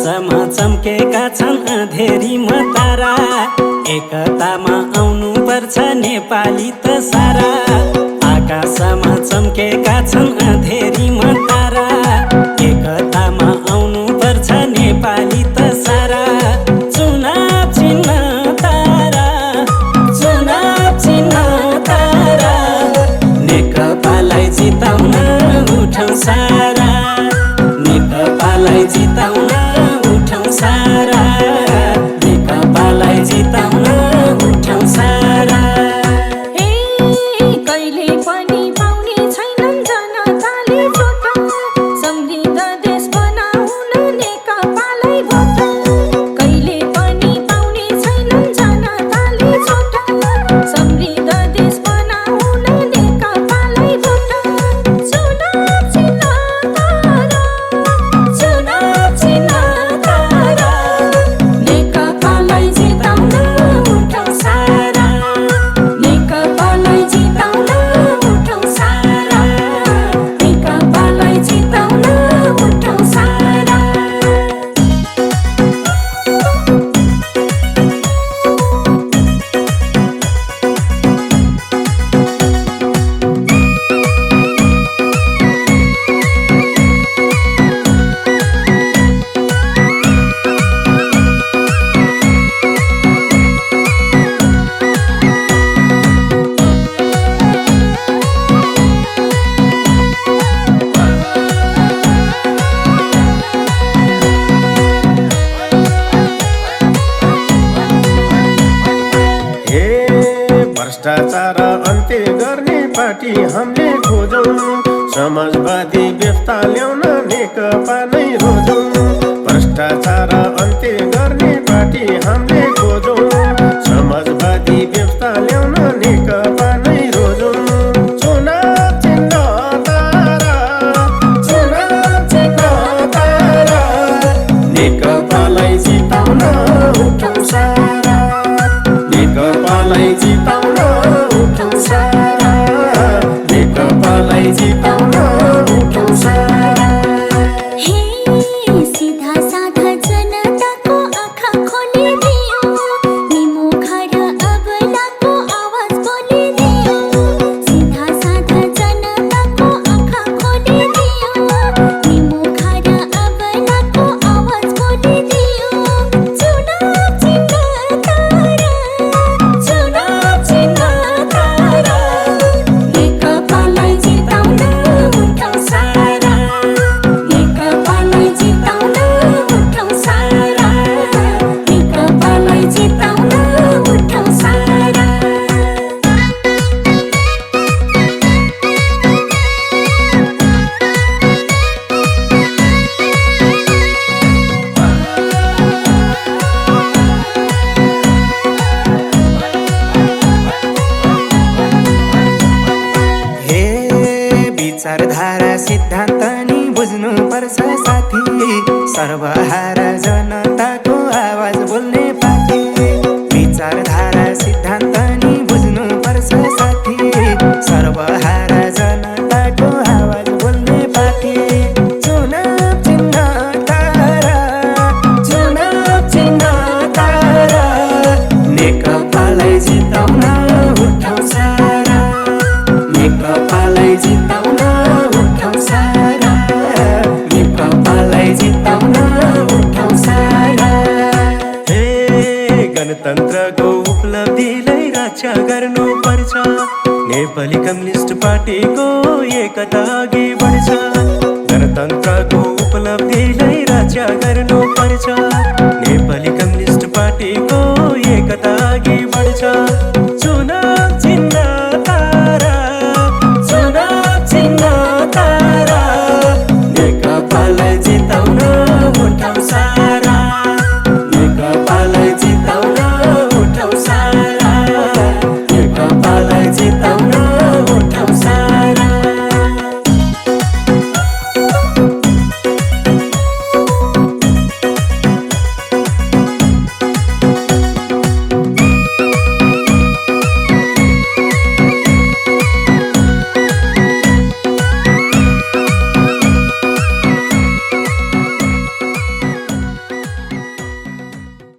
आकाशमा चम्केका छन् अँधेरीमा तारा, एकतामा आउनु पर्छ नेपाली त सारा। आकाशमा चम्केका छन् अँधेरीमा तारा, एकतामा आउनु पर्छ नेपाली त सारा। चुनाव चिन्ह तारा, चुनाव चिन्ह तारा, नेकपालाई जिताउन उठौँ सारा, नेकपालाई जिताउन उठौँ सारा, नेकपालाई जिताउन उठौँ सारा। कहिले पनि पाउने छैनन् जनताले भोट, समृद्ध देश बनाउन नेकपालाई भोट। कहिले पनि पाउने छैनन् जनताले भोट, समृद्ध देश बनाउन नेकपालाई भोट। चुनाव चिन्ह तारा, चुनाव चिन्ह तारा, नेकपालाई जिताउन उठौँ सारा, नेकपालाई जिताउन उठौँ सारा, नेकपालाई जिताउन उठौँ सारा। भ्रष्टाचार अन्त्य गर्ने पार्टी हामीले खोजौँ, समाजवादी व्यवस्था ल्याउन नेकपा नै रोजौँ। भ्रष्टाचार अन्त्य गर्ने पार्टी हामीले खोजौँ, समाजवादी व्यवस्था ल्याउन नेकपा नै रोजौँ। चुनाव चिन्ह तारा, चुनाव चिन्ह तारा, नेकपालाई जिताउन उठौँ सारा, नेकपालाई जिताउन उठौँ सारा, नेकपालाई जिताउन उठौँ सारा। सीधा साधा जनताको आँखा खोलिदियो, निमुखा र अबलाको आवाज बोलिदियो। सीधा साधा जनताको आँखा खोलिदियो, निमुखा र अबलाको आवाज बोलिदियो। चुनाव चिन्ह तारा, चुनाव चिन्ह तारा, नेकपालाई जिताउन उठौँ सारा, नेकपालाई जिताउन उठौँ सारा, नेकपालाई जिताउन उठौँ सारा। विचारधारा सिद्धान्त नि बुझ्नु पर्छ साथी, सर्वहारा जनताको आवाज बोल्ने पार्टी। विचारधारा सिद्धान्त नि बुझ्नु पर्छ साथी, सर्वहारा जनताको आवाज बोल्ने पार्टी। चुनाव चिन्ह तारा, चुनाव चिन्ह तारा, नेकपालाई जिताउन उठौँ सारा, नेकपालाई जिताउन उठौँ सारा, नेकपालाई जिताउन उठौँ सारा। गणतन्त्रको उपलब्धिलाई रक्षा गर्नु पर्छ, नेपाली कम्युनिस्ट पार्टीको एकता अघि बढ्छ। गणतन्त्रको उपलब्धिलाई रक्षा गर्नु पर्छ, नेपाली कम्युनिस्ट पार्टीको एकता अघि बढ्छ।